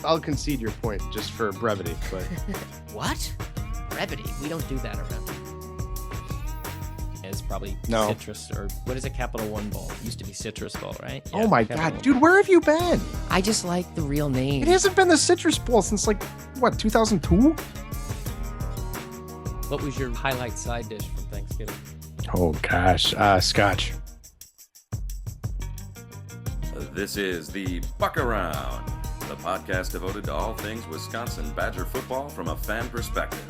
I'll concede your point just for brevity, but What? Brevity? We don't do that around here. It's probably No. citrus, or what is a Capital One ball? It used to be Citrus Ball, right? oh my Capital God, One. dude, where have you been? I just like the real name. It hasn't been the Citrus Bowl since like, what, 2002? What was your highlight side dish from Thanksgiving? Oh gosh, Scotch. This is the Buck Around, the podcast devoted to all things Wisconsin Badger football from a fan perspective.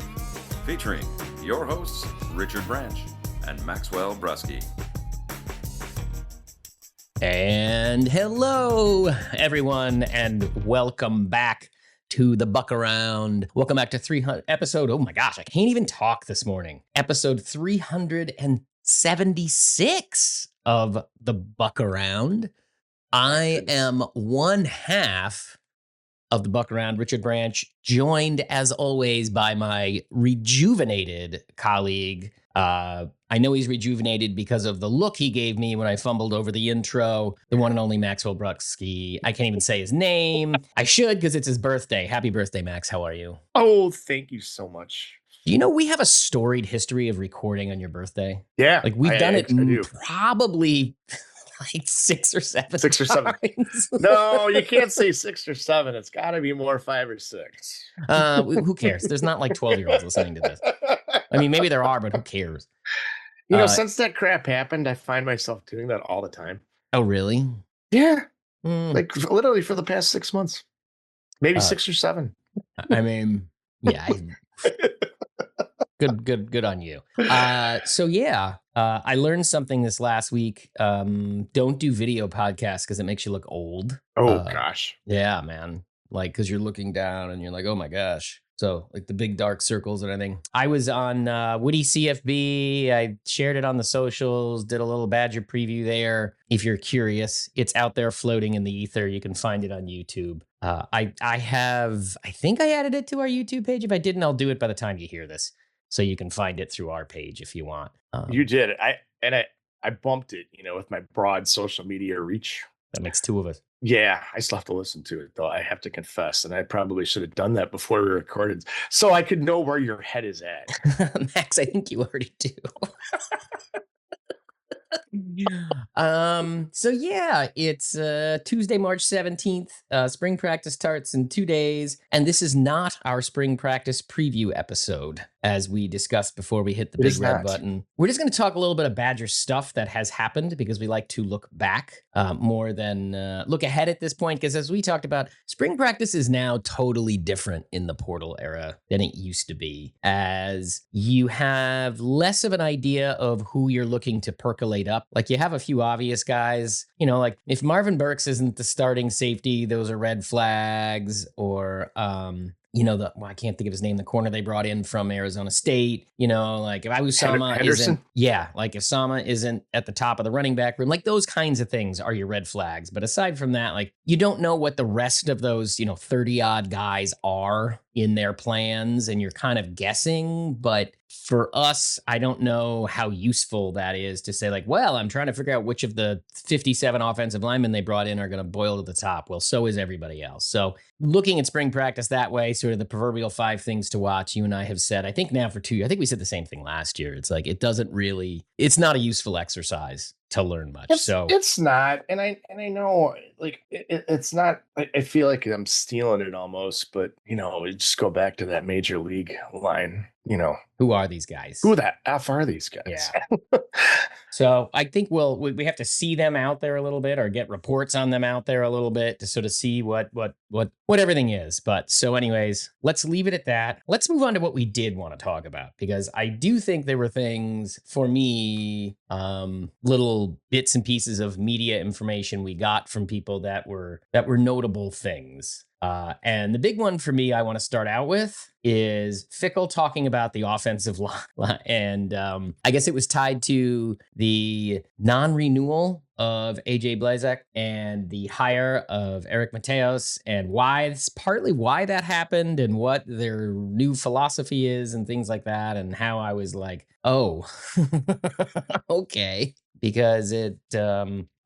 Featuring your hosts, Richard Branch and Maxwell Brusky. And hello, everyone, and welcome back to the Buck Around. Welcome back to 300 episode. Oh my gosh, I can't even talk this morning. Episode 376 of the Buck Around. I am one half of the Buck Around, Richard Branch, joined as always by my rejuvenated colleague. I know he's rejuvenated because of the look he gave me when I fumbled over the intro, the one and only Maxwell Brusky. I can't even say his name. I should because it's his birthday. Happy birthday, Max. How are you? Oh, thank you so much. Do you know we have a storied history of recording on your birthday? Yeah, Like we've done it I do. probably like 6 or 7 6 or 7. times. No, you can't say 6 or 7. It's got to be more 5 or 6. Who cares? There's not like 12-year-olds listening to this. I mean, maybe there are, but who cares? You know, since that crap happened, I find myself doing that all the time. Oh, really? Yeah, Mm, like literally for the past 6 months, maybe 6 or 7. I mean, yeah. Good on you. So yeah, I learned something this last week. Don't do video podcasts because it makes you look old. Oh gosh. Yeah, man. Like, because you're looking down and you're like, oh my gosh. So like the big dark circles and everything. I was on Woody CFB. I shared it on the socials, did a little Badger preview there. If you're curious, it's out there floating in the ether. You can find it on YouTube. I think I added it to our YouTube page. If I didn't, I'll do it by the time you hear this. So you can find it through our page if you want. You did. I bumped it, with my broad social media reach. That makes 2 of us. Yeah, I still have to listen to it, though. I have to confess, and I probably should have done that before we recorded, so I could know where your head is at. Max, I think you already do. So yeah, it's Tuesday, March 17th. Spring practice starts in 2 days, and this is not our spring practice preview episode, as we discussed before we hit the big red button. We're just going to talk a little bit of Badger stuff that has happened because we like to look back more than look ahead at this point. Because as we talked about, spring practice is now totally different in the portal era than it used to be, as you have less of an idea of who you're looking to percolate up. Like you have a few obvious guys, like if Marvin Burks isn't the starting safety, those are red flags. Or I can't think of his name, the corner they brought in from Arizona State, like if Usama isn't, like if Sama isn't at the top of the running back room, like those kinds of things are your red flags. But aside from that, like you don't know what the rest of those, 30 odd guys are in their plans, and you're kind of guessing. But for us, I don't know how useful that is to say, like, well, I'm trying to figure out which of the 57 offensive linemen they brought in are going to boil to the top. Well, so is everybody else. So looking at spring practice that way, sort of the proverbial 5 things to watch, you and I have said, I think now for 2, I think we said the same thing last year. It's like, it's not a useful exercise to learn much. It's not. And I know, like, it's not, I feel like I'm stealing it almost, but, just go back to that major league line, Who are these guys? Who the F are these guys? Yeah. So I think we have to see them out there a little bit, or get reports on them out there a little bit to sort of see what everything is. But so anyways, let's leave it at that. Let's move on to what we did want to talk about, because I do think there were things for me, little bits and pieces of media information we got from people that were notable things. And the big one for me I want to start out with is Fickells talking about the offensive line. And I guess it was tied to the non-renewal of AJ Blazek and the hire of Eric Mateos, and partly why that happened and what their new philosophy is and things like that. And how I was like, oh, okay. Because I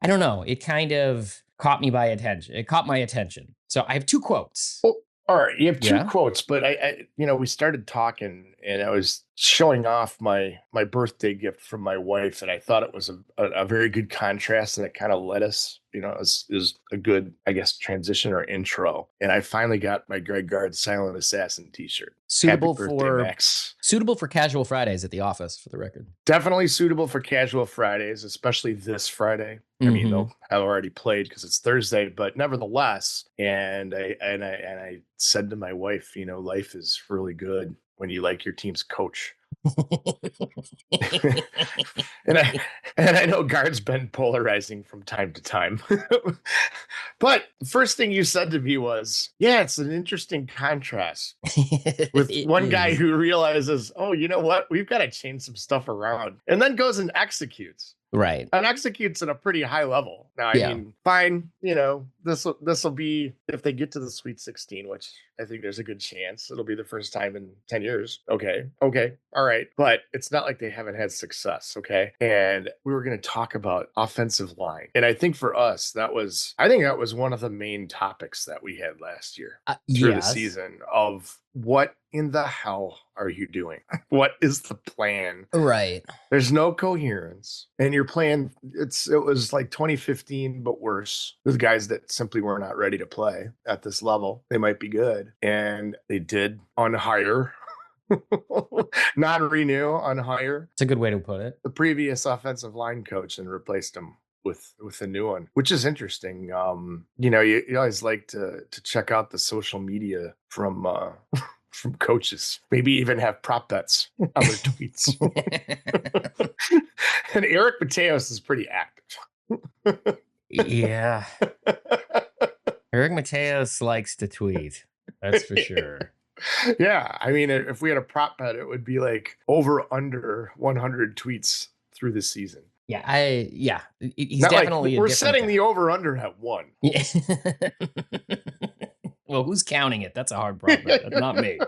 don't know, it kind of caught me by attention. It caught my attention. So I have 2 quotes. Oh, all right. You have 2 Yeah. quotes, but we started talking and I was showing off my birthday gift from my wife, and I thought it was a very good contrast, and it kind of led us, is a good, I guess, transition or intro. And I finally got my Greg Gard Silent Assassin t-shirt. Suitable Happy birthday, for Max. Suitable for casual Fridays at the office, for the record. Definitely suitable for casual Fridays, especially this Friday. I mean, they'll have already played because it's Thursday, but nevertheless. And I said to my wife, life is really good when you like your team's coach. and I know Guard's been polarizing from time to time. But the first thing you said to me was, yeah, it's an interesting contrast with one guy who realizes, oh, you know what? We've got to change some stuff around, and then goes and executes. Right. And executes at a pretty high level. Now, I mean, fine, this will be, if they get to the Sweet 16, which I think there's a good chance it'll be the first time in 10 years. Okay. All right. But it's not like they haven't had success. Okay. And we were going to talk about offensive line. And I think for us, that was one of the main topics that we had last year through the season of what in the hell are you doing? What is the plan? Right. There's no coherence. And you're playing, it was like 2015, but worse, with guys that simply were not ready to play at this level. They might be good. And they did unhire, non-renew, unhire. It's a good way to put it. The previous offensive line coach and replaced him with a new one, which is interesting. You always like to check out the social media from coaches, maybe even have prop bets on their tweets. And Eric Mateos is pretty active. Yeah. Eric Mateos likes to tweet. That's for sure. Yeah. I mean, if we had a prop bet, it would be like over under 100 tweets through the season. Yeah. He's not definitely we're setting the over under at 1. Yeah. Well, who's counting it? That's a hard problem. That's not me.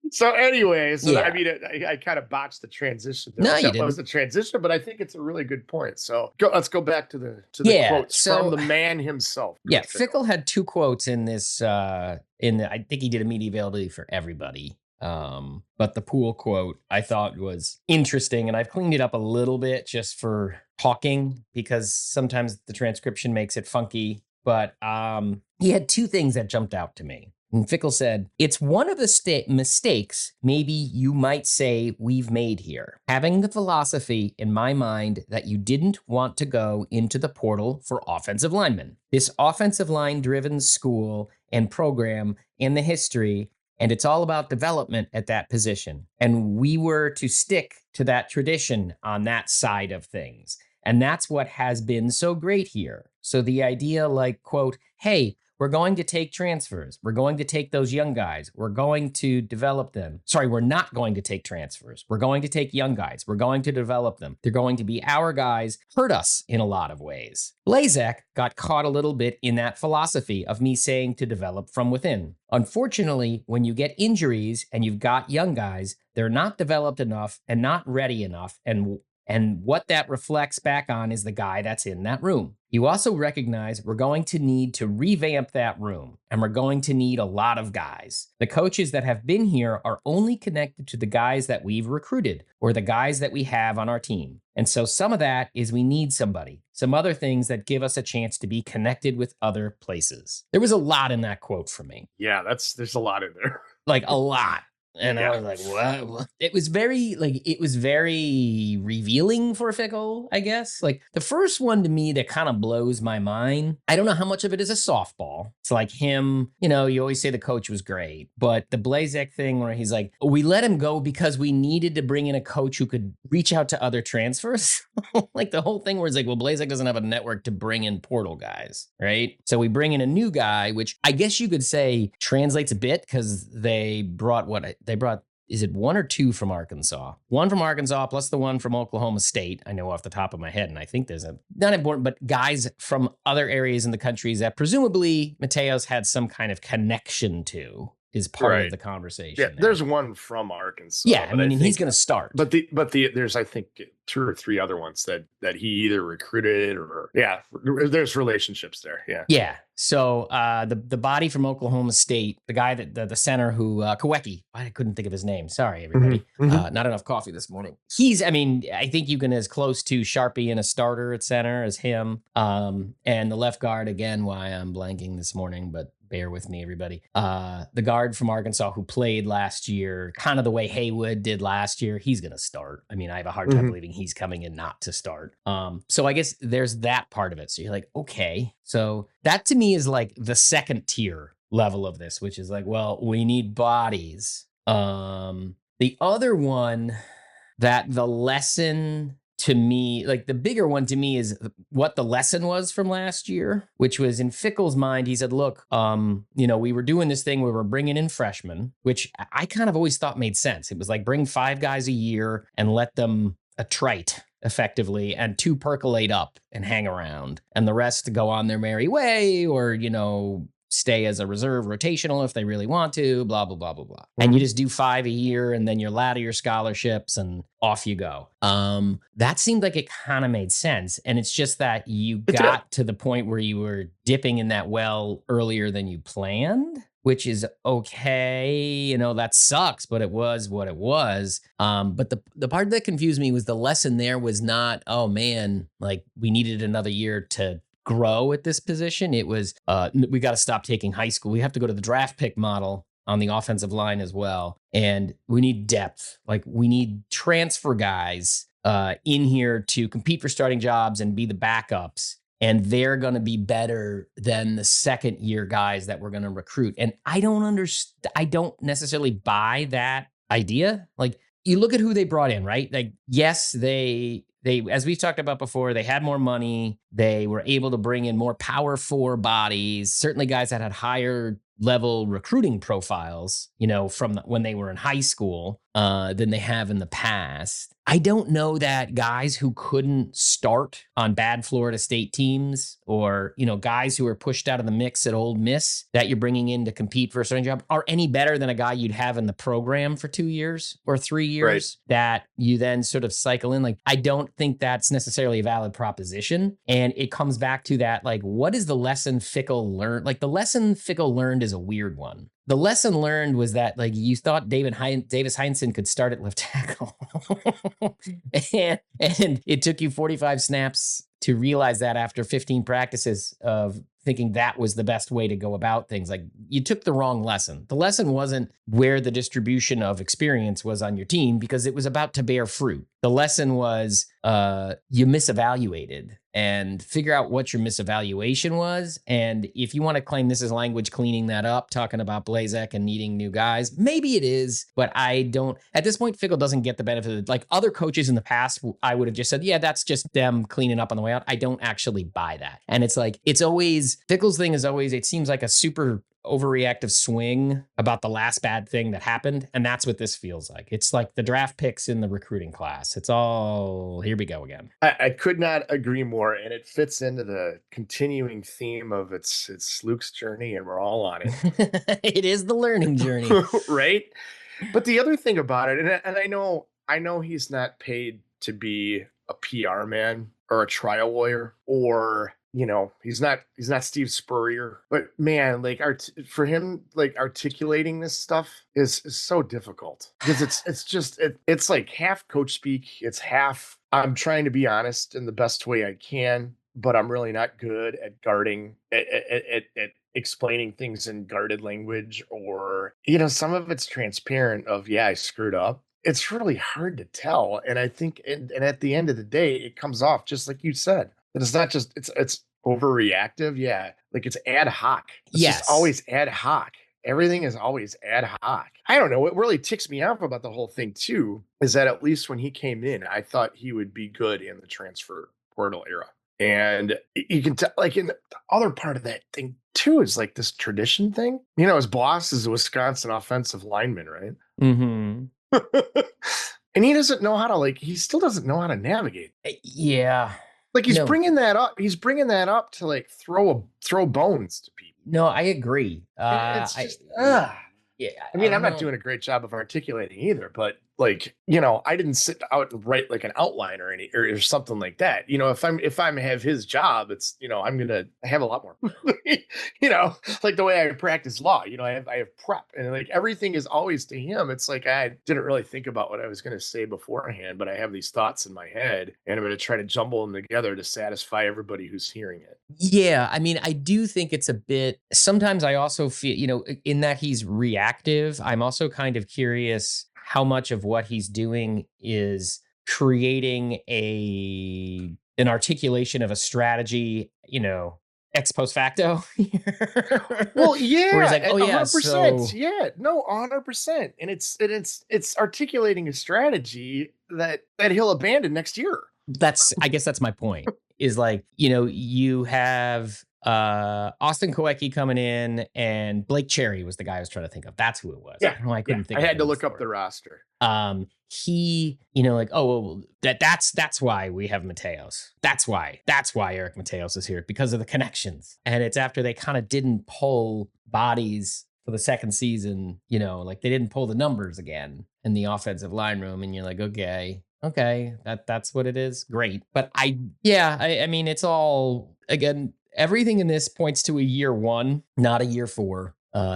So anyways, I mean, I kind of botched the transition there. No, you didn't. That was the transition, but I think it's a really good point. So let's go back to the quotes from the man himself. Yeah, Fickel had 2 quotes in this. I think he did immediately for everybody. But the Poole quote I thought was interesting, and I've cleaned it up a little bit just for talking because sometimes the transcription makes it funky. But he had 2 things that jumped out to me. And Fickel said, it's one of the mistakes maybe you might say we've made here. Having the philosophy in my mind that you didn't want to go into the portal for offensive linemen. This offensive line driven school and program and the history, and it's all about development at that position. And we were to stick to that tradition on that side of things. And that's what has been so great here. So the idea like, quote, hey, we're going to take transfers. We're going to take those young guys. We're going to develop them. Sorry, we're not going to take transfers. We're going to take young guys. We're going to develop them. They're going to be our guys. Hurt us in a lot of ways. Blazek got caught a little bit in that philosophy of me saying to develop from within. Unfortunately, when you get injuries and you've got young guys, they're not developed enough and not ready enough, and what that reflects back on is the guy that's in that room. You also recognize we're going to need to revamp that room, and we're going to need a lot of guys. The coaches that have been here are only connected to the guys that we've recruited or the guys that we have on our team. And so some of that is we need somebody, some other things that give us a chance to be connected with other places. There was a lot in that quote for me. Yeah, there's a lot in there. Like a lot. And I was like, what? It was very revealing for Fickel, I guess. Like the first one to me that kind of blows my mind. I don't know how much of it is a softball. It's like him, you always say the coach was great, but the Blazek thing where he's like, we let him go because we needed to bring in a coach who could reach out to other transfers. Like the whole thing where it's like, well, Blazek doesn't have a network to bring in portal guys, right? So we bring in a new guy, which I guess you could say translates a bit because they brought is it 1 or 2 from Arkansas? 1 from Arkansas plus the 1 from Oklahoma State. I know off the top of my head, and I think there's not important, but guys from other areas in the country that presumably Mateos had some kind of connection to is part of the conversation. Yeah, there's 1 from Arkansas. Yeah, I mean he's going to start. But there's I think 2 or 3 other ones that he either recruited or there's relationships there. Yeah. Yeah. So the body from Oklahoma State, the guy that the center who Kawecki, I couldn't think of his name. Sorry, everybody. Not enough coffee this morning. I think you can as close to Sharpie in a starter at center as him. And the left guard, again, why I'm blanking this morning, but bear with me, everybody. The guard from Arkansas who played last year, kind of the way Haywood did last year, he's going to start. I mean, I have a hard time believing he's coming in not to start. So I guess there's that part of it. So you're like, okay. So that to me is like the second tier level of this, which is like, well, we need bodies. The other one that the lesson to me, like the bigger one to me, is what the lesson was from last year, which was in Fickells' mind. He said, look, we were doing this thing where we're bringing in freshmen, which I kind of always thought made sense. It was like bring 5 guys a year and let them attrite effectively, and 2 percolate up and hang around, and the rest go on their merry way, or, stay as a reserve rotational if they really want to, blah, blah, blah, blah, blah. And you just do 5 a year, and then you ladder your scholarships and off you go. That seemed like it kind of made sense. And it's just that you got to the point where you were dipping in that well earlier than you planned, which is okay. That sucks, but it was what it was. But the part that confused me was the lesson there was not, oh man, like we needed another year to grow at this position. It was, we got to stop taking high school. We have to go to the draft pick model on the offensive line as well. And we need depth. Like we need transfer guys in here to compete for starting jobs and be the backups. And they're going to be better than the second year guys that we're going to recruit. And I don't necessarily buy that idea. Like you look at who they brought in, right? Like, yes, they, as we've talked about before, they had more money. They were able to bring in more Power 4 bodies, certainly guys that had higher level recruiting profiles, from when they were in high school than they have in the past. I don't know that guys who couldn't start on bad Florida State teams, or, guys who are pushed out of the mix at Ole Miss that you're bringing in to compete for a starting job, are any better than a guy you'd have in the program for 2 years or 3 years that you then sort of cycle in. Like, I don't think that's necessarily a valid proposition. And it comes back to that, like, what is the lesson Fickell learned? Like, the lesson Fickell learned is a weird one. The lesson learned was that, like, you thought Davis Heinsohn could start at left tackle. and it took you 45 snaps to realize that after 15 practices of thinking that was the best way to go about things. Like, you took the wrong lesson. The lesson wasn't where the distribution of experience was on your team, because it was about to bear fruit. The lesson was you misevaluated, and figure out what your misevaluation was. And if you want to claim this is language cleaning that up, talking about Blazek and needing new guys, maybe it is, but I don't, at this point, Fickell doesn't get the benefit of it. Like other coaches in the past, I would have just said, yeah, that's just them cleaning up on the way out. I don't actually buy that. And it's like, it's always, Fickell's thing is always, it seems like a super overreactive swing about the last bad thing that happened. And that's what this feels like. It's like the draft picks in the recruiting class. It's all, here we go again. I could not agree more. And it fits into the continuing theme of it's Luke's journey, and we're all on it. It is the learning journey. Right? But the other thing about it, and I know he's not paid to be a PR man or a trial lawyer, or he's not Steve Spurrier, but man, like for him, like articulating this stuff is so difficult, because it's like half coach speak. It's half, I'm trying to be honest in the best way I can, but I'm really not good at guarding, at explaining things in guarded language, or, some of it's transparent of, yeah, I screwed up. It's really hard to tell. And I think, and at the end of the day, it comes off just like you said. And it's not just, it's overreactive. Yeah. Like it's ad hoc. It's just always ad hoc. Everything is always ad hoc. I don't know. What really ticks me off about the whole thing too, is that at least when he came in, I thought he would be good in the transfer portal era. And you can tell, like, in the other part of that thing too, is like this tradition thing. His boss is a Wisconsin offensive lineman, right? Mm-hmm. And he doesn't know how to, he still doesn't know how to navigate. Yeah. Like he's bringing that up. He's bringing that up to like throw bones to people. No, I agree. It's just, yeah. I mean, I'm not doing a great job of articulating either, but like, you know, I didn't sit out and write like an outline or something like that. You know, if I'm have his job, it's, you know, I'm gonna have a lot more, you know, like the way I practice law. You know, I have prep, and like everything is always to him. It's like I didn't really think about what I was gonna say beforehand, but I have these thoughts in my head, and I'm gonna try to jumble them together to satisfy everybody who's hearing it. Yeah, I mean, I do think it's a bit. Sometimes I also feel, you know, in that he's reactive. I'm also kind of curious how much of what he's doing is creating an articulation of a strategy, you know, ex post facto. Well, Where he's yeah, like, oh yeah, 100%. so Yeah, no, 100%. And it's articulating a strategy that he'll abandon next year. I guess that's my point. Is like, you know, you have Austin Koecki coming in, and Blake Cherry was the guy I was trying to think of. That's who it was. Yeah, I don't know, I couldn't think I of had to him look up before. the roster. He, you know, like, oh, well, that's why we have Mateos. That's why Eric Mateos is here, because of the connections. And it's after they kind of didn't pull bodies for the second season, you know, like they didn't pull the numbers again in the offensive line room, and you're like, okay, that's what it is. Great. But I mean, it's all, again, everything in this points to a year one, not a year four.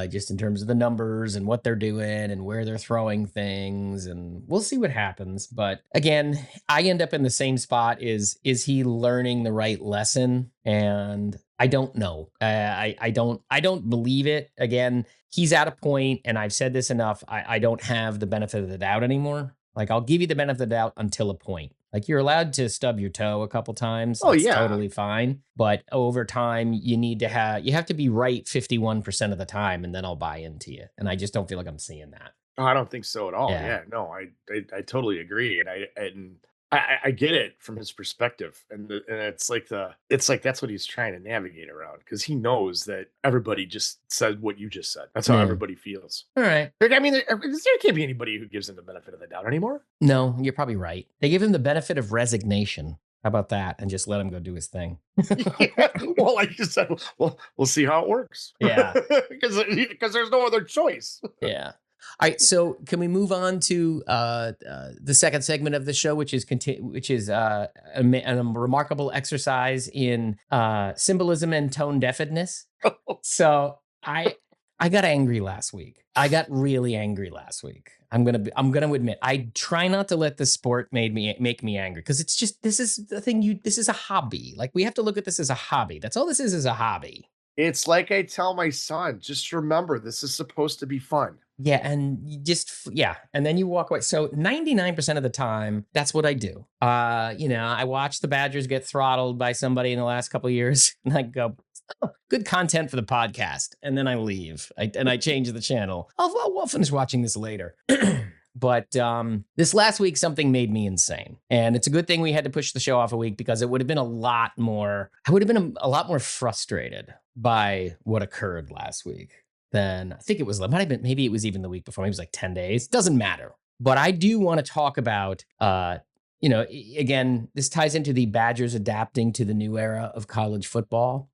Just in terms of the numbers and what they're doing and where they're throwing things, and we'll see what happens. But again, I end up in the same spot. Is he learning the right lesson? And I don't know. I don't believe it. Again, he's at a point, and I've said this enough. I don't have the benefit of the doubt anymore. Like, I'll give you the benefit of the doubt until a point. Like, you're allowed to stub your toe a couple times. Oh, That's yeah. totally fine. But over time, you have to be right 51% of the time, and then I'll buy into you. And I just don't feel like I'm seeing that. Oh, I don't think so at all. Yeah. Yeah, no, I totally agree, and I get it from his perspective, and it's like that's what he's trying to navigate around, because he knows that everybody just said what you just said. That's how everybody feels. All right. Like, I mean, there can't be anybody who gives him the benefit of the doubt anymore. No, you're probably right. They give him the benefit of resignation. How about that? And just let him go do his thing. Yeah. Well, like you said, well, we'll see how it works. Yeah. because there's no other choice. Yeah. All right, so can we move on to the second segment of the show, which is a remarkable exercise in symbolism and tone deafness? So I got angry last week. I got really angry last week. I'm gonna admit, I try not to let the sport make me angry, because it's just, this is the thing. This is a hobby. Like, we have to look at this as a hobby. That's all this is a hobby. It's like I tell my son, just remember, this is supposed to be fun. Yeah, and and then you walk away. So 99% of the time, that's what I do. You know, I watch the Badgers get throttled by somebody in the last couple of years, and I go, oh, good content for the podcast, and then I leave. I change the channel. We'll finish watching this later. But this last week, something made me insane. And it's a good thing we had to push the show off a week, because it would have been I would have been a lot more frustrated by what occurred last week than I think it was. It might have been, maybe it was even the week before. Maybe it was like 10 days. Doesn't matter. But I do want to talk about, you know, again, this ties into the Badgers adapting to the new era of college football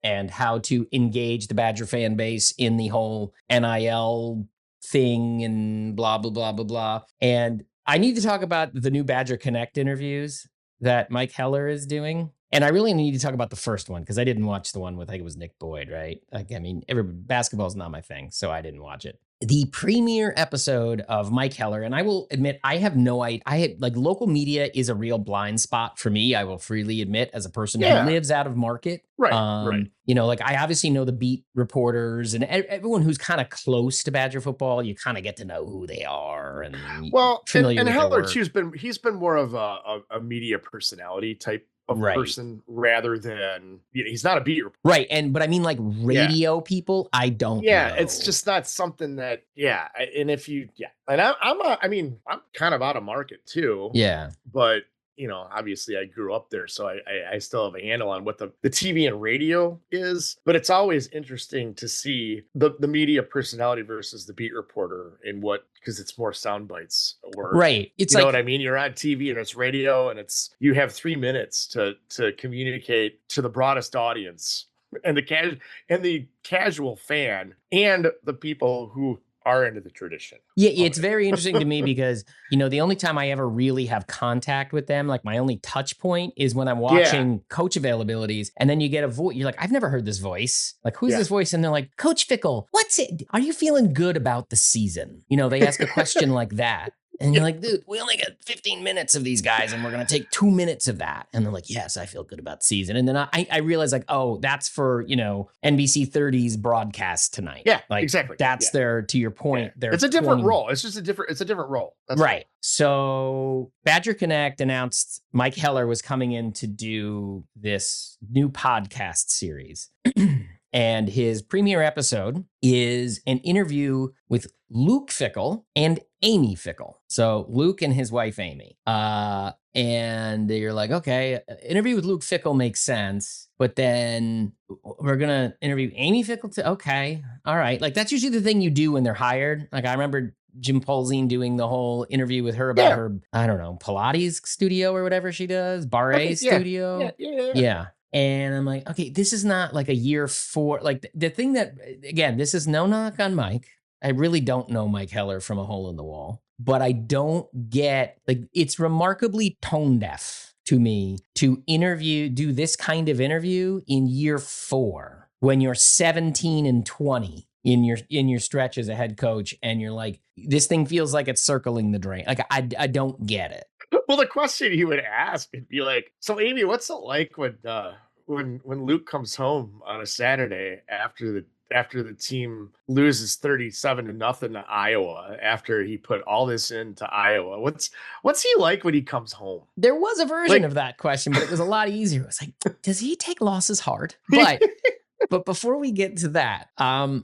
and how to engage the Badger fan base in the whole NIL thing and blah, blah, blah, blah, blah. And I need to talk about the new Badger Connect interviews that Mike Heller is doing. And I really need to talk about the first one, because I didn't watch the one with, I think it was Nick Boyd, right? Like, I mean, basketball is not my thing, so I didn't watch it. The premiere episode of Mike Heller, and I will admit, I have no idea. Local media is a real blind spot for me. I will freely admit, as a person who lives out of market. Right. Right. You know, like, I obviously know the beat reporters and everyone who's kind of close to Badger football. You kind of get to know who they are, and familiar and with Heller too. He's been more of a media personality type of person, rather than, you know, he's not a beat reporter. Right. But I mean, like, radio people, I don't know. It's just not something that, and if you, and I'm kind of out of market too. Yeah. But, you know, obviously I grew up there, so I still have a handle on what the TV and radio is. But it's always interesting to see the media personality versus the beat reporter, in what, because it's more sound bites, or right. It's, you know what I mean? You're on TV and it's radio, and you have 3 minutes to communicate to the broadest audience, and the casual fan, and the people who our end of the tradition. Yeah, it's very interesting to me because, the only time I ever really have contact with them, like my only touch point is when I'm watching coach availabilities, and then you get a voice. You're like, I've never heard this voice. Like, who's this voice? And they're like, Coach Fickel, what's it? Are you feeling good about the season? They ask a question like that. And you're like, dude, we only got 15 minutes of these guys and we're going to take 2 minutes of that. And they're like, yes, I feel good about the season. And then I realized like, oh, that's for, NBC 30's broadcast tonight. Yeah, like, exactly. That's to your point. It's a different role. It's just it's a different role. That's right. So Badger Connect announced Mike Heller was coming in to do this new podcast series. And his premiere episode is an interview with Luke Fickel and Amy Fickel. So Luke and his wife, Amy. And you're like, okay, interview with Luke Fickel makes sense. But then we're going to interview Amy Fickel too. Okay. All right. Like that's usually the thing you do when they're hired. Like I remember Jim Polzine doing the whole interview with her about her, I don't know, Pilates studio or whatever she does, Barre studio. Yeah. And I'm like, okay, this is not like a year 4. Like the thing that, again, this is no knock on Mike. I really don't know Mike Heller from a hole in the wall, but I don't get, like, it's remarkably tone deaf to me to do this kind of interview in year 4 when you're 17 and 20 in your stretch as a head coach. And you're like, this thing feels like it's circling the drain. Like, I don't get it. Well, the question he would ask would be like, so Amy, what's it like when Luke comes home on a Saturday after the team loses 37-0 to Iowa, after he put all this into Iowa? What's he like when he comes home? There was a version of that question, but it was a lot easier. It was like, does he take losses hard? But before we get to that,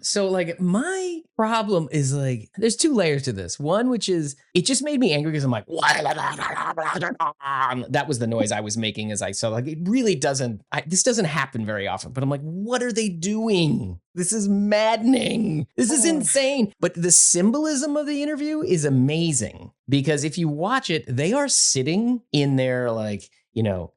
so like my problem is like, there's 2 layers to this. One, which is, it just made me angry because I'm like, that was the noise I was making as I saw, like, it really this doesn't happen very often, but I'm like, what are they doing? This is maddening. This is insane. But the symbolism of the interview is amazing because if you watch it, they are sitting in their like,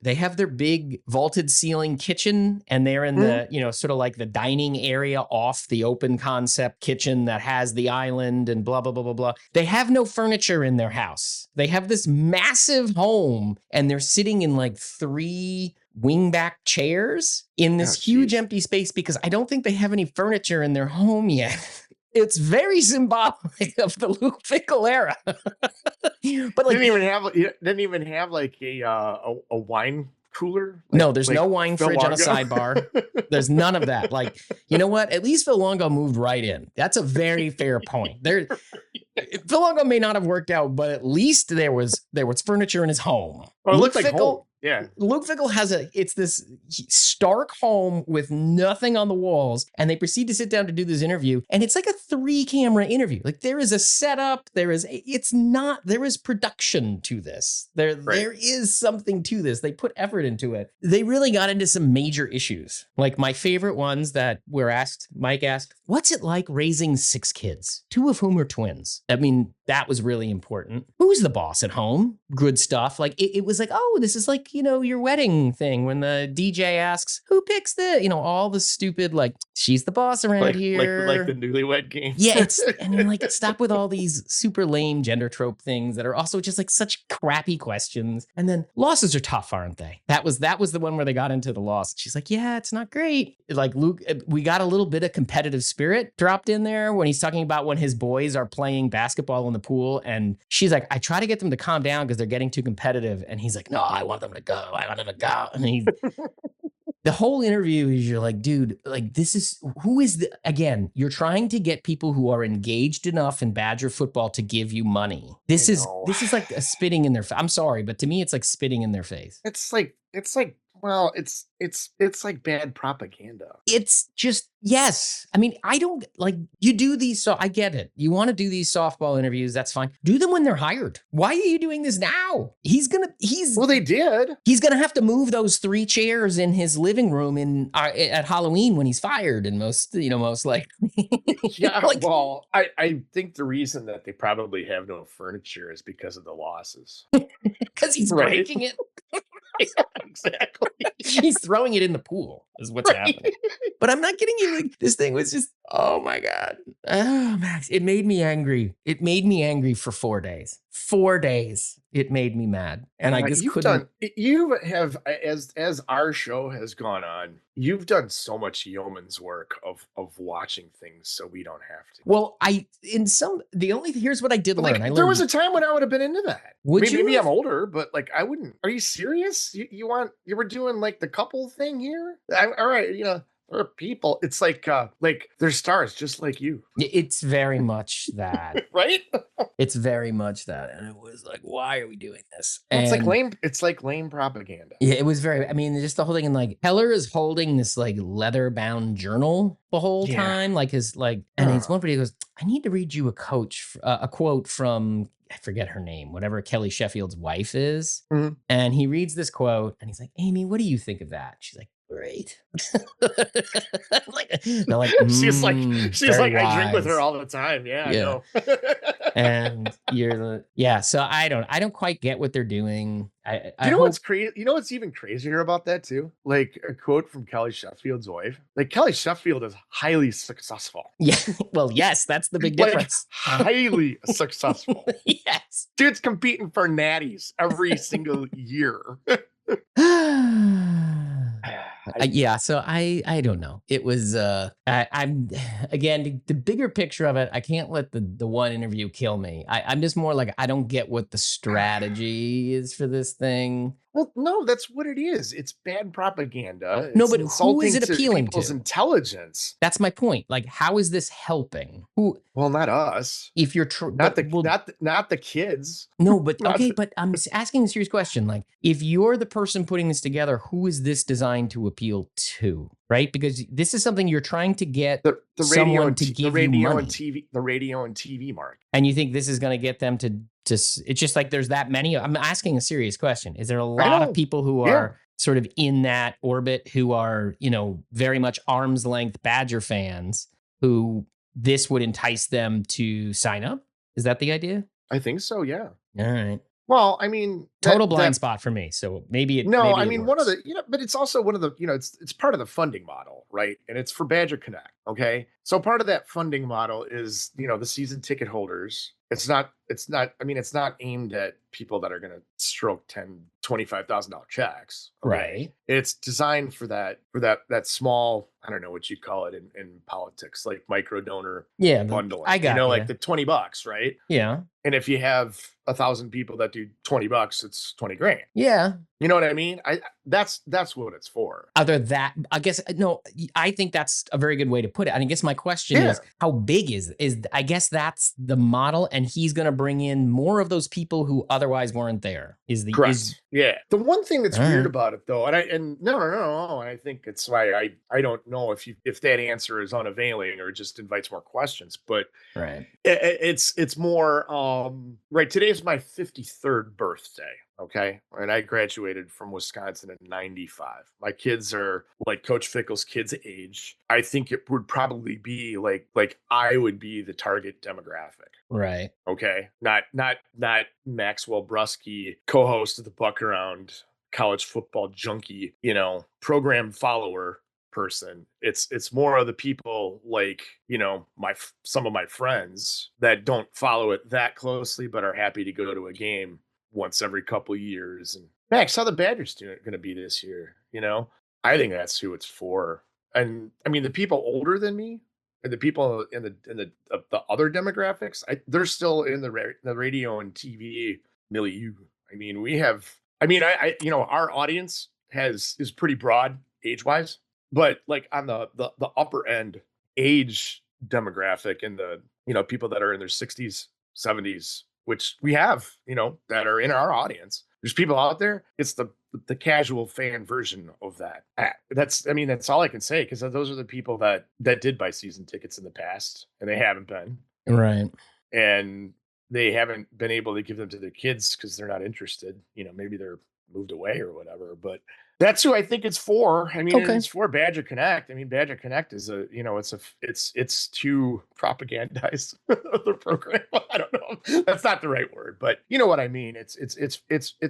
they have their big vaulted ceiling kitchen and they're in the, sort of like the dining area off the open concept kitchen that has the island and blah, blah, blah, blah, blah. They have no furniture in their house. They have this massive home and they're sitting in like 3 wingback chairs in this huge empty space because I don't think they have any furniture in their home yet. It's very symbolic of the Luke Fickel era. But like, didn't even have like a wine cooler. Like, no, there's no wine fridge on a sidebar. There's none of that. Like, you know what? At least Phil Longo moved right in. That's a very fair point. Phil Longo may not have worked out, but at least there was furniture in his home. Well, it looked like home. Yeah. Luke Fickel it's this stark home with nothing on the walls. And they proceed to sit down to do this interview. And it's like a 3-camera interview. Like there is a setup. There is production to this. There is something to this. They put effort into it. They really got into some major issues. Like my favorite ones that Mike asked, what's it like raising 6 kids, 2 of whom are twins? I mean, that was really important. Who's the boss at home? Good stuff. Like it was like, oh, this is like, your wedding thing when the DJ asks, who picks all the stupid, like, she's the boss around here. Like the newlywed game. Yeah. And you're like, stop with all these super lame gender trope things that are also just like such crappy questions. And then losses are tough, aren't they? That was the one where they got into the loss. She's like, yeah, it's not great. Like Luke, we got a little bit of competitive spirit dropped in there when he's talking about when his boys are playing basketball in the pool. And she's like, I try to get them to calm down because they're getting too competitive. And he's like, no, I want them to go. And the whole interview is, you're like, dude, like, again, you're trying to get people who are engaged enough in Badger football to give you money. This is like a spitting in their face. I'm sorry, but to me, it's like spitting in their face. It's like bad propaganda. It's just, yes. I mean, I don't like, you do these, so I get it. You want to do these softball interviews, that's fine. Do them when they're hired. Why are you doing this now? Well, they did. He's going to have to move those 3 chairs in his living room at Halloween when he's fired, and most likely. Yeah, well, I think the reason that they probably have no furniture is because of the losses. Because he's breaking it. Yeah, exactly. He's throwing it in the pool. is what's happening. But I'm not kidding you. Like, this thing was just, oh my God. Oh, Max, it made me angry. It made me angry for 4 days. 4 days. It made me mad. And I just couldn't. You have, as our show has gone on, you've done so much yeoman's work of watching things so we don't have to. Well, here's what I did learn. There was a time when I would have been into that. Maybe have? I'm older, but like I wouldn't. Are you serious? You were doing like the couple thing here? All right, there are people. It's like they're stars just like you. It's very much that. Right? It's very much that. And it was like, why are we doing this? Well, it's like lame propaganda. Yeah, it was just the whole thing. And like Heller is holding this like leather bound journal the whole time. Like it's one video goes, I need to read you a quote from, I forget her name, whatever Kelly Sheffield's wife is. Mm-hmm. And he reads this quote and he's like, Amy, what do you think of that? She's like, great. She's like, I drink with her all the time. Yeah. I know. And so I don't quite get what they're doing. What's crazy? You know what's even crazier about that too? Like a quote from Kelly Sheffield's wife. Like Kelly Sheffield is highly successful. Yeah. Well, yes, that's the big difference. Highly successful. Yes. Dude's competing for natties every single year. So I don't know. It was I'm again the bigger picture of it. I can't let the one interview kill me. I'm just more like I don't get what the strategy is for this thing. Well, no, that's what it is. It's bad propaganda. No, but who is it appealing to? People's intelligence. That's my point. Like, how is this helping? Who? Well, not us. If you're not the kids. No, but okay. But I'm asking a serious question. Like, if you're the person putting this together, who is this designed to appeal to? Right? Because this is something you're trying to get someone to give you money. The radio and TV market. And you think this is going to get them to it's just like there's that many. I'm asking a serious question. Is there a lot of people who are sort of in that orbit who are, very much arm's length Badger fans who this would entice them to sign up? Is that the idea? I think so. Yeah. All right. Well, I mean, total blind spot for me. So maybe it. No, maybe I it mean, works. one of the, but it's also one of the, it's part of the funding model, right? And it's for Badger Connect. Okay. So part of that funding model is, the season ticket holders. It's not aimed at people that are going to stroke $25,000 checks. Okay? Right. It's designed for that small, I don't know what you call it in politics, like micro donor bundling. I got like the $20, right? Yeah. And if you have 1,000 people that do $20, it's $20,000. Yeah. You know what I mean? That's what it's for. Other that, I guess, no, I think that's a very good way to put it. And I guess my question is, how big is I guess that's the model, and he's going to bring in more of those people who otherwise weren't there. Correct. The one thing that's weird about it though, and no, and I think it's why I don't know if that answer is unavailing or just invites more questions, but it's more right. Today's my 53rd birthday. Okay. And I graduated from Wisconsin in 95. My kids are like Coach Fickells' kids' age. I think it would probably be like I would be the target demographic. Right. Okay. Not Maxwell Brusky, co-host of the Buck Around, college football junkie, program follower person. It's more of the people like, some of my friends that don't follow it that closely, but are happy to go to a game once every couple of years. And Max, how the Badgers going to be this year? I think that's who it's for. And I mean, the people older than me and the people in the other demographics, they're still in the radio and TV milieu. I mean, our audience is pretty broad age wise, but like on the upper end age demographic and the, people that are in their 60s, 70s, which we have, that are in our audience. There's people out there. It's the casual fan version of that. That's all I can say, because those are the people that did buy season tickets in the past, and they haven't been. Right. And they haven't been able to give them to their kids because they're not interested. Maybe they're moved away or whatever. But That's who I think it's for. I mean, Okay. it's for Badger Connect. I mean, Badger Connect is it's to propagandize the program. I don't know. That's not the right word, but you know what I mean. It's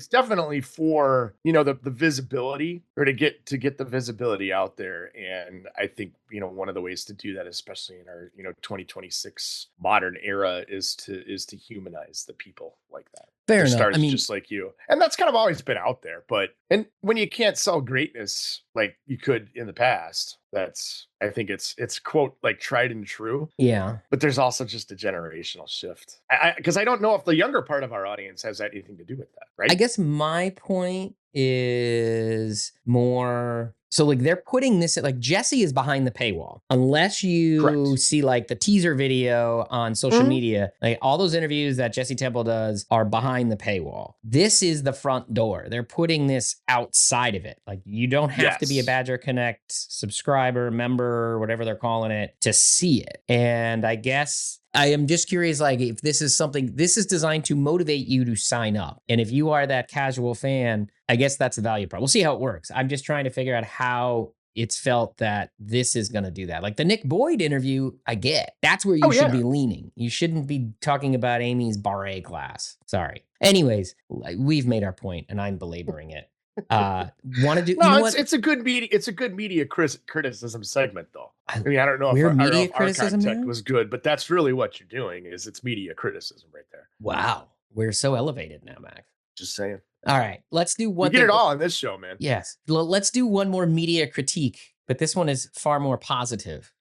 definitely for, the visibility, or to get the visibility out there. And I think, one of the ways to do that, especially in our, 2026 modern era, is to humanize the people like that. Fair They're enough. stars just like you. And that's kind of always been out there. And when you can't sell greatness like you could in the past, I think it's quote, like, tried and true. Yeah. But there's also just a generational shift. Because I don't know if the younger part of our audience has anything to do with that, right? I guess my point is more, so like they're putting this at, like, Jesse is behind the paywall. Unless you Correct. see like the teaser video on social media, like all those interviews that Jesse Temple does are behind the paywall. This is the front door. They're putting this outside of it. Like, you don't have to be a Badger Connect subscriber, member, whatever they're calling it, to see it. And I guess I am just curious, like, if this is something, this is designed to motivate you to sign up. And if you are that casual fan, I guess that's the value part. We'll see how it works. I'm just trying to figure out how it's felt that this is going to do that. Like the Nick Boyd interview, I get. That's where you should be leaning. You shouldn't be talking about Amy's barre class. Sorry. Anyways, we've made our point and I'm belaboring it. Want to do? No, it's a good media. It's a good media criticism segment, though. I mean, I don't know if our content was good, but that's really what you're doing. It's media criticism right there. Wow, we're so elevated now, Mac. Just saying. All right, let's do one. You get it all on this show, man. Yes, let's do one more media critique, but this one is far more positive.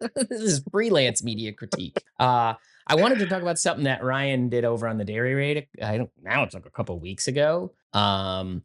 This is freelance media critique. I wanted to talk about something that Ryan did over on the Dairy Raid. Now it's like a couple of weeks ago. And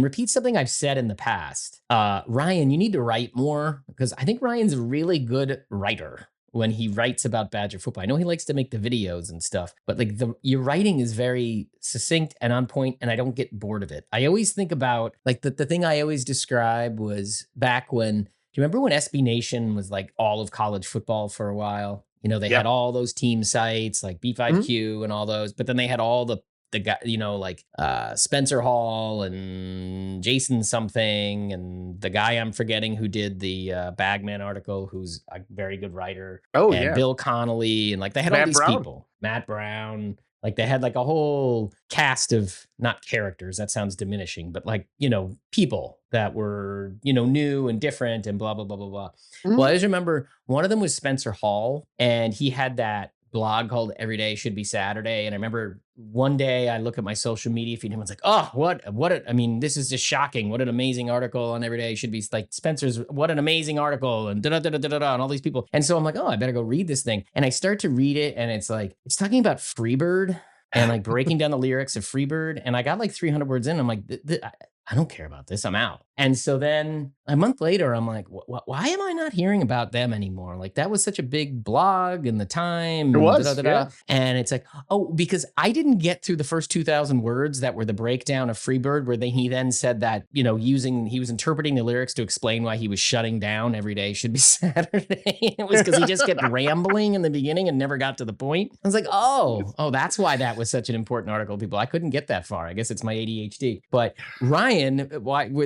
repeat something I've said in the past. Ryan, you need to write more, because I think Ryan's a really good writer when he writes about Badger football. I know he likes to make the videos and stuff, but like your writing is very succinct and on point, and I don't get bored of it. I always think about, like, the thing I always describe was back when, do you remember when SB Nation was like all of college football for a while? They had all those team sites like B5Q and all those, but then they had all the guy, like Spencer Hall and Jason something, and the guy I'm forgetting who did the Bagman article, who's a very good writer. Bill Connolly, and like they had all these people, Matt Brown. Like they had like a whole cast of, not characters, that sounds diminishing, but like, people that were, new and different and blah, blah, blah, blah, blah. Well, I just remember one of them was Spencer Hall, and he had that blog called Every Day Should Be Saturday. And I remember one day I look at my social media feed and it's like, oh, I mean, this is just shocking. What an amazing article on Every Day Should Be, like Spencer's, what an amazing article, and and all these people. And so I'm like, oh, I better go read this thing. And I start to read it, and it's like, it's talking about Freebird and like breaking down the lyrics of Freebird. And I got like 300 words in. I'm like, I don't care about this. I'm out. And so then a month later, I'm like, why am I not hearing about them anymore? Like, that was such a big blog in the time. It was, And it's like, oh, because I didn't get through the first 2,000 words that were the breakdown of Freebird, where he then said that, he was interpreting the lyrics to explain why he was shutting down Every Day Should Be Saturday. It was because he just kept rambling in the beginning and never got to the point. I was like, oh, that's why that was such an important article, people. I couldn't get that far. I guess it's my ADHD. But Ryan,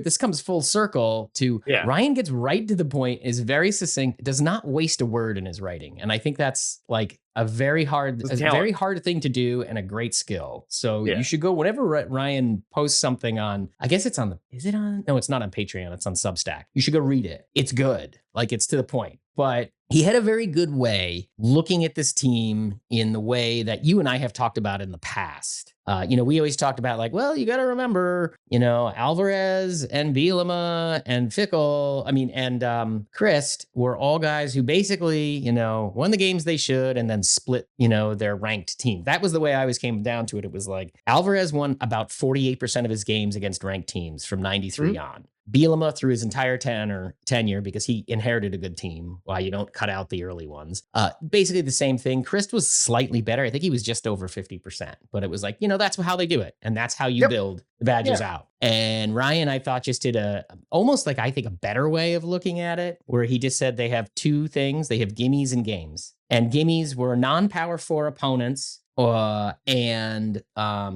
this comes full circle to Ryan gets right to the point, is very succinct, does not waste a word in his writing. And I think that's like a very hard thing to do and a great skill. So you should go, whenever Ryan posts something on, I guess it's on no, it's not on Patreon. It's on Substack. You should go read it. It's good. Like, it's to the point. But he had a very good way looking at this team in the way that you and I have talked about in the past. We always talked about, like, well, you got to remember, Alvarez and Bielema and Fickells, and Christ were all guys who basically, won the games they should and then split, their ranked team. That was the way I always came down to it. It was like Alvarez won about 48% of his games against ranked teams from 93 on. Bielema through his entire tenure, because he inherited a good team. Why you don't cut out the early ones. Basically the same thing. Christ was slightly better. I think he was just over 50%, but it was like, that's how they do it. And that's how you build the Badgers out. And Ryan, I thought, just did almost like, I think, a better way of looking at it, where he just said they have two things. They have gimmies and games. And gimmies were non-power 4 opponents and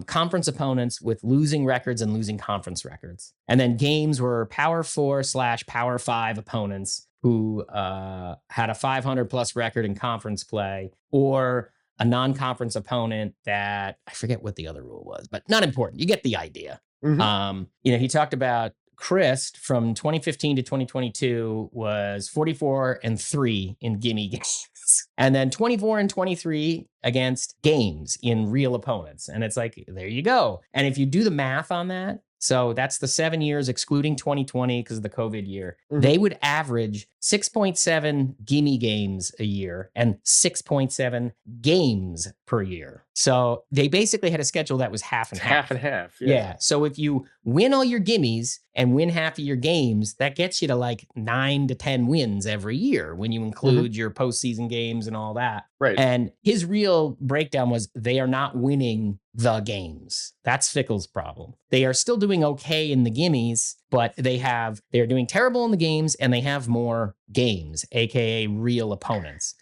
conference opponents with losing records and losing conference records. And then games were Power 4/Power 5 opponents who had a 500 plus record in conference play, or a non-conference opponent that, I forget what the other rule was, but not important. You get the idea. Mm-hmm. He talked about Christ from 2015 to 2022 was 44-3 in gimme games. And then 24-23 against games in real opponents. And it's like, there you go. And if you do the math on that, so that's the 7 years excluding 2020 because of the COVID year, they would average 6.7 gimme games a year and 6.7 games per year. So they basically had a schedule that was half and half. Half and half. Yeah. So if you win all your gimmies and win half of your games, that gets you to like 9 to 10 wins every year when you include your postseason games and all that. Right. And his real breakdown was they are not winning the games. That's Fickells' problem. They are still doing okay in the gimmies, but they are doing terrible in the games, and they have more games, aka real opponents.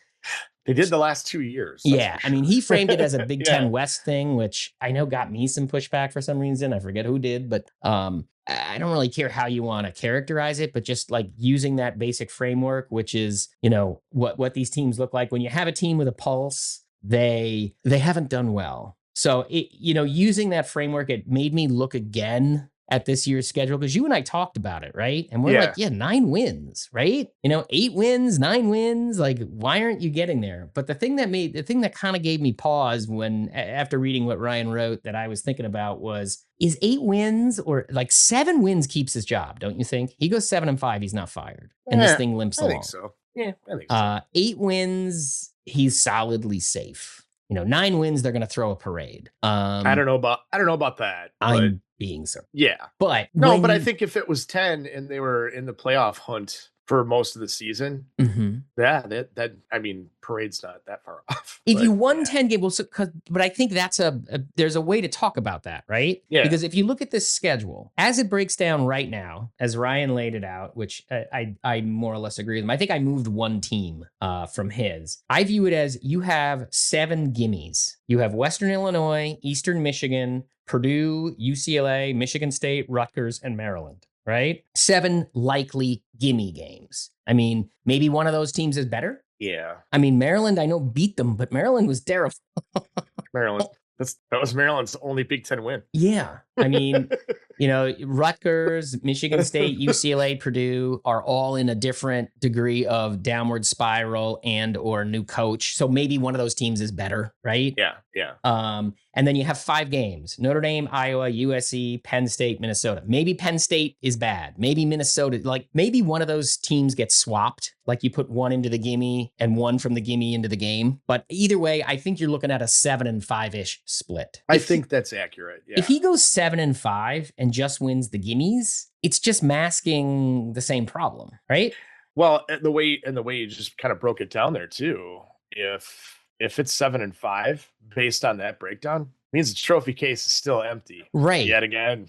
They did the last 2 years. Yeah. I mean, he framed it as a Big Ten West thing, which I know got me some pushback for some reason. I forget who did, but I don't really care how you want to characterize it, but just like using that basic framework, which is, what these teams look like. When you have a team with a pulse, they haven't done well. So, using that framework, it made me look again at this year's schedule, because you and I talked about it, right? And we're like, 9 wins, right? 8 wins, 9 wins. Like, why aren't you getting there? But the thing that kind of gave me pause after reading what Ryan wrote, that I was thinking about was, is 8 wins or like 7 wins keeps his job? Don't you think? He goes 7-5, he's not fired, and this thing limps along. I think so. Yeah, I think so. 8 wins, he's solidly safe. 9 wins, they're going to throw a parade. I don't know about that. I'm being so. Yeah. But I think if it was 10 and they were in the playoff hunt for most of the season, that I mean, parade's not that far off. If you won 10 games, but I think that's there's a way to talk about that, right? Yeah. Because if you look at this schedule as it breaks down right now, as Ryan laid it out, which I more or less agree with him. I think I moved one team from his. I view it as you have 7 gimmies. You have Western Illinois, Eastern Michigan, Purdue, UCLA, Michigan State, Rutgers, and Maryland. Right? 7 likely gimme games. I mean, maybe one of those teams is better. Yeah. I mean, Maryland, I know beat them, but Maryland was terrible. Maryland. That was Maryland's only Big Ten win. Yeah. I mean, Rutgers, Michigan State, UCLA, Purdue are all in a different degree of downward spiral and or new coach. So maybe one of those teams is better, right? Yeah, yeah. And then you have 5 games: Notre Dame, Iowa, USC, Penn State, Minnesota. Maybe Penn State is bad. Maybe Minnesota, maybe one of those teams gets swapped. Like you put one into the gimme and one from the gimme into the game. But either way, I think you're looking at a 7-5-ish split. I think that's accurate. Yeah. If he goes 7-5 and just wins the gimmies, it's just masking the same problem, right? Well, the way you just kind of broke it down there too. If it's 7-5 based on that breakdown, means the trophy case is still empty. Right. Yet again.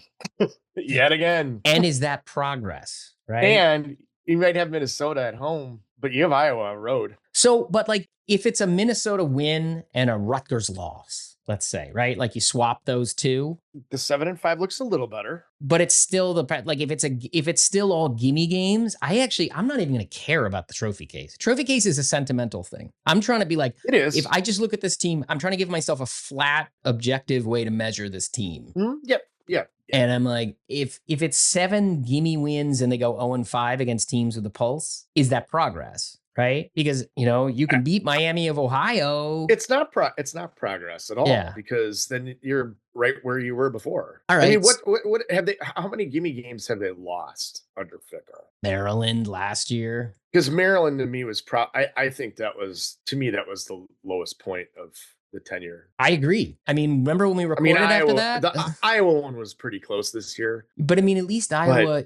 Yet again. And is that progress, right? And you might have Minnesota at home, but you have Iowa on road. So, but if it's a Minnesota win and a Rutgers loss, let's say, right? Like you swap those two. The 7-5 looks a little better. But it's still if it's still all gimme games, I'm not even going to care about the trophy case. Trophy case is a sentimental thing. I'm trying to be like, it is. If I just look at this team, I'm trying to give myself a flat, objective way to measure this team. Yep. Yeah. And I'm like, if it's 7 gimme wins and they go 0-5 against teams with a pulse, is that progress? Right? Because, you can beat Miami of Ohio. It's not progress at all, because then you're right where you were before. All right. I mean, what have they, how many gimme games have they lost under Fickell? Maryland last year. Because Maryland to me was I think that was the lowest point of the tenure. I agree. I mean, remember when we recorded after that? The Iowa one was pretty close this year. But I mean, at least Iowa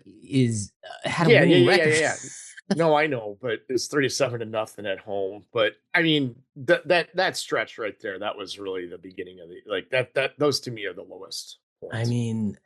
had a winning record. Yeah. No, I know, but it's 37-0 at home. But I mean, that stretch right there, that was really the beginning of that. Those to me are the lowest points. I mean,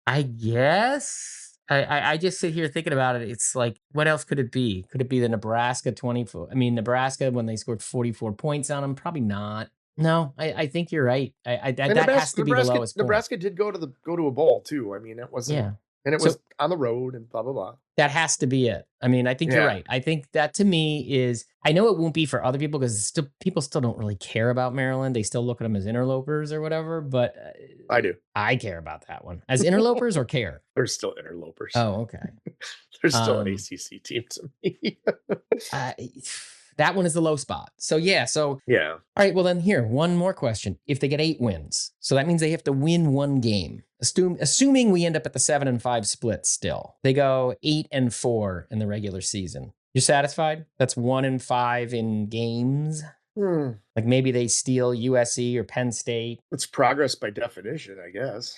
I guess I just sit here thinking about it. It's like, what else could it be? Could it be the Nebraska 24? I mean, Nebraska when they scored 44 points on them? Probably not. No, I think you're right. That has to be the lowest point. Nebraska did go to a bowl too. I mean, it wasn't, Yeah. and it was on the road and blah blah blah. That has to be it. I mean, I think you're right. I think that to me is, I know it won't be for other people because people still don't really care about Maryland. They still look at them as interlopers or whatever, but I do. I care about that one. As interlopers or care? They're still interlopers. Oh, okay. They're still an ACC team to me. That one is the low spot. So yeah. All right. Well, then here, one more question. If they get 8 wins, so that means they have to win 1 game. Assuming we end up at the 7-5 split still, they go 8-4 in the regular season. You're satisfied? That's 1-5 in games. Like maybe they steal USC or Penn State. It's progress by definition, I guess.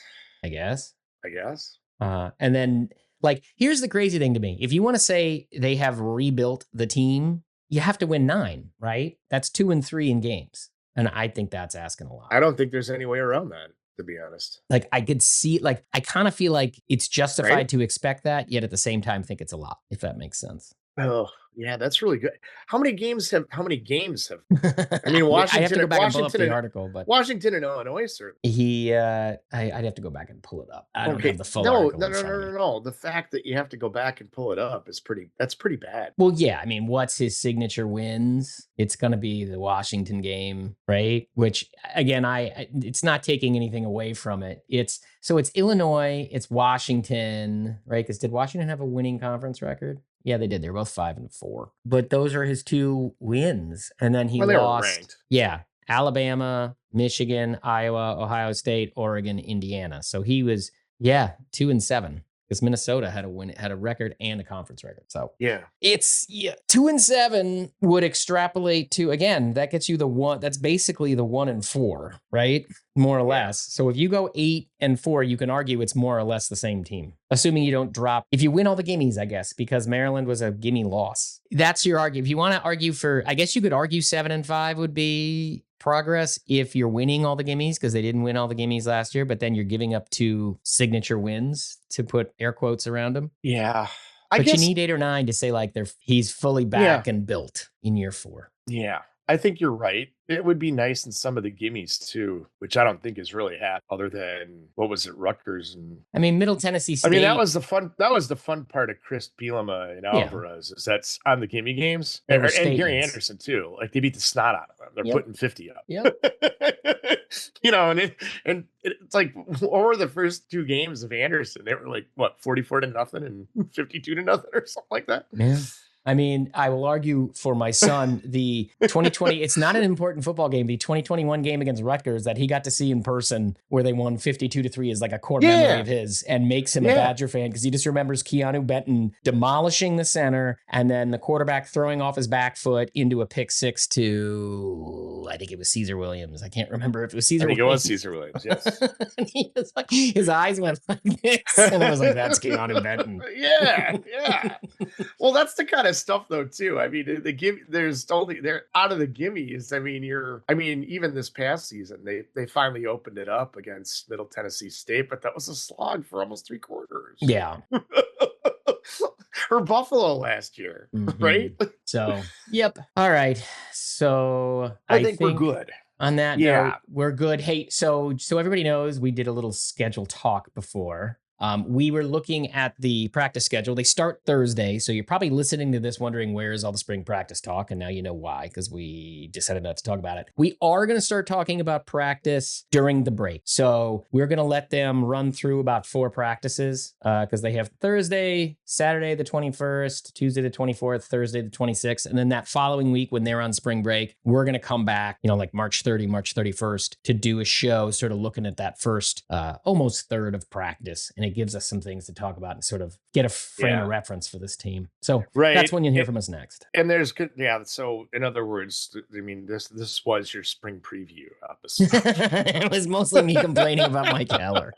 And then, like, here's the crazy thing to me. If you want to say they have rebuilt the team, you have to win 9, right? That's 2-3 in games. And I think that's asking a lot. I don't think there's any way around that, to be honest. Like, I could see, like, I kind of feel like it's justified to expect that, yet at the same time think it's a lot, if that makes sense. Oh, yeah, that's really good. How many games have? I mean, Washington. I have to go back and pull up the article, but Washington and Illinois, sir. I'd have to go back and pull it up. I don't have the full article. No. The fact that you have to go back and pull it up is that's pretty bad. Well, yeah. I mean, what's his signature wins? It's going to be the Washington game, right? Which, again, it's not taking anything away from it. It's Illinois, it's Washington, right? Because did Washington have a winning conference record? Yeah, they did. They were both 5-4. But those are his 2 wins. And then he lost. They were ranked. Yeah. Alabama, Michigan, Iowa, Ohio State, Oregon, Indiana. So he was, 2-7. Because Minnesota had a record and a conference record. So it's 2-7 would extrapolate to, again, that gets you that's basically the 1-4, right? More or less. So if you go 8-4, you can argue it's more or less the same team. Assuming you don't drop, if you win all the gimmies, I guess, because Maryland was a gimme loss. That's your argument. If you want to argue for, I guess you could argue 7-5 would be progress if you're winning all the gimmies, because they didn't win all the gimmies last year, but then you're giving up 2 signature wins, to put air quotes around them. Yeah. But you need 8 or 9 to say like he's fully back and built in year 4. Yeah. I think you're right. It would be nice in some of the gimmies too, which I don't think is really happened, other than what was it, Rutgers and Middle Tennessee State. I mean, that was the fun part of Chris Bielema and Alvarez is that's on the gimme games, and Gary Anderson too. Like they beat the snot out of them. They're putting 50 up. And it's like, what were the first 2 games of Anderson? They were like 44-0 and 52-0 or something like that. Yeah. I mean, I will argue for my son, the 2020, it's not an important football game. The 2021 game against Rutgers that he got to see in person where they won 52-3 is like a core memory of his, and makes him a Badger fan because he just remembers Keanu Benton demolishing the center and then the quarterback throwing off his back foot into a pick 6 to, I think it was Caesar Williams. I can't remember if it was Caesar Williams. I think it was Caesar Williams, yes. And he was like, his eyes went like this. And I was like, that's Keanu Benton. Yeah. Well, that's the kind of stuff though too. I mean, they're out of the gimmies. I mean, even this past season, they finally opened it up against Middle Tennessee State, but that was a slog for almost 3 quarters. Yeah. Or Buffalo last year, right? So, yep. All right. So I think we're good. On that note, we're good. Hey, so everybody knows we did a little schedule talk before. We were looking at the practice schedule. They start Thursday, so you're probably listening to this wondering where is all the spring practice talk, and now you know why, because we decided not to talk about it. We are going to start talking about practice during the break. So we're going to let them run through about 4 practices because they have Thursday, Saturday the 21st, Tuesday the 24th, Thursday the 26th, and then that following week when they're on spring break, we're going to come back, like March 30, March 31st to do a show sort of looking at that first almost third of practice, and it gives us some things to talk about and sort of get a frame of reference for this team. So that's when you'll hear from us next. And there's good, so in other words, I mean, this was your spring preview episode. It was mostly me complaining about Mike Heller.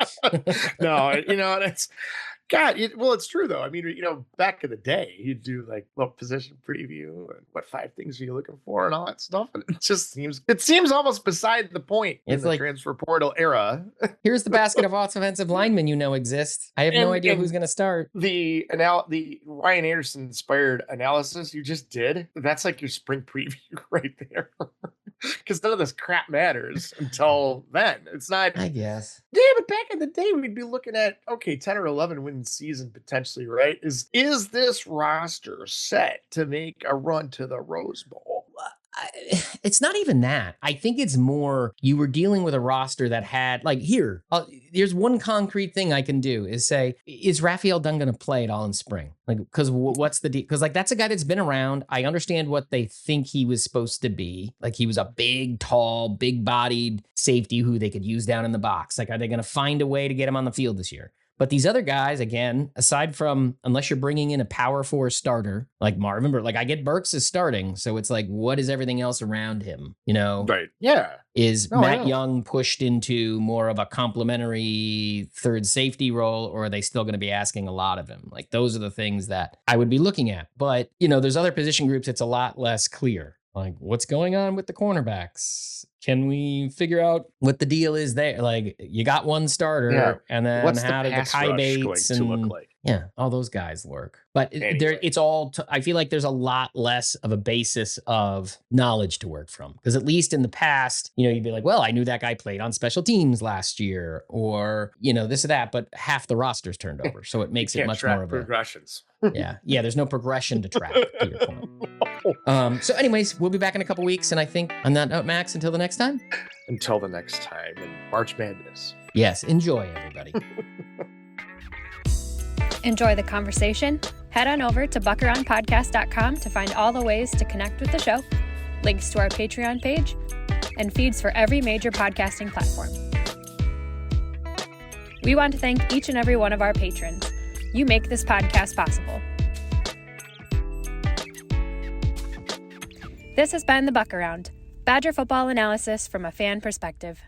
No, that's God. It's true though. I mean, back in the day, you'd do like position preview and what 5 things are you looking for and all that stuff, and it seems almost beside the point in the transfer portal era. Here's the basket of offensive linemen exist. I have no idea who's going to start. The Ryan Anderson inspired analysis you just did, that's like your spring preview right there. because none of this crap matters until then. It's not. I guess. Yeah, but back in the day, we'd be looking at, okay, 10 or 11 win season potentially, right? Is this roster set to make a run to the Rose Bowl? It's not even that. I think it's more you were dealing with a roster that had, like, here's one concrete thing I can do is say, is Raphael Dunn going to play at all in spring? Like, because what's the deal? Because, like, that's a guy that's been around. I understand what they think he was supposed to be. Like, he was a big, tall, big-bodied safety who they could use down in the box. Like, are they going to find a way to get him on the field this year? But these other guys, again, aside from, unless you're bringing in a power 4 starter like Marvin, like I get Burks is starting. So it's like, what is everything else around him? You know? Right. Yeah. Is Matt Young pushed into more of a complementary third safety role, or are they still going to be asking a lot of him? Like, those are the things that I would be looking at. But, you know, there's other position groups it's a lot less clear. Like, what's going on with the cornerbacks? Can we figure out what the deal is there? Like, you got one starter, and then what's how did the Kai Bates and look like? Yeah, all those guys work. But it's all, I feel like there's a lot less of a basis of knowledge to work from. Because at least in the past, you know, you'd be like, well, I knew that guy played on special teams last year, or, you know, this or that, but half the roster's turned over. So it makes it much more of progressions. Yeah, there's no progression to track, to your point. So anyways, we'll be back in a couple weeks. And I think on that note, Max, until the next time. Until the next time in March Madness. Yes, enjoy, everybody. Enjoy the conversation? Head on over to buckaroundpodcast.com to find all the ways to connect with the show, links to our Patreon page, and feeds for every major podcasting platform. We want to thank each and every one of our patrons. You make this podcast possible. This has been The Buck Around, Badger football analysis from a fan perspective.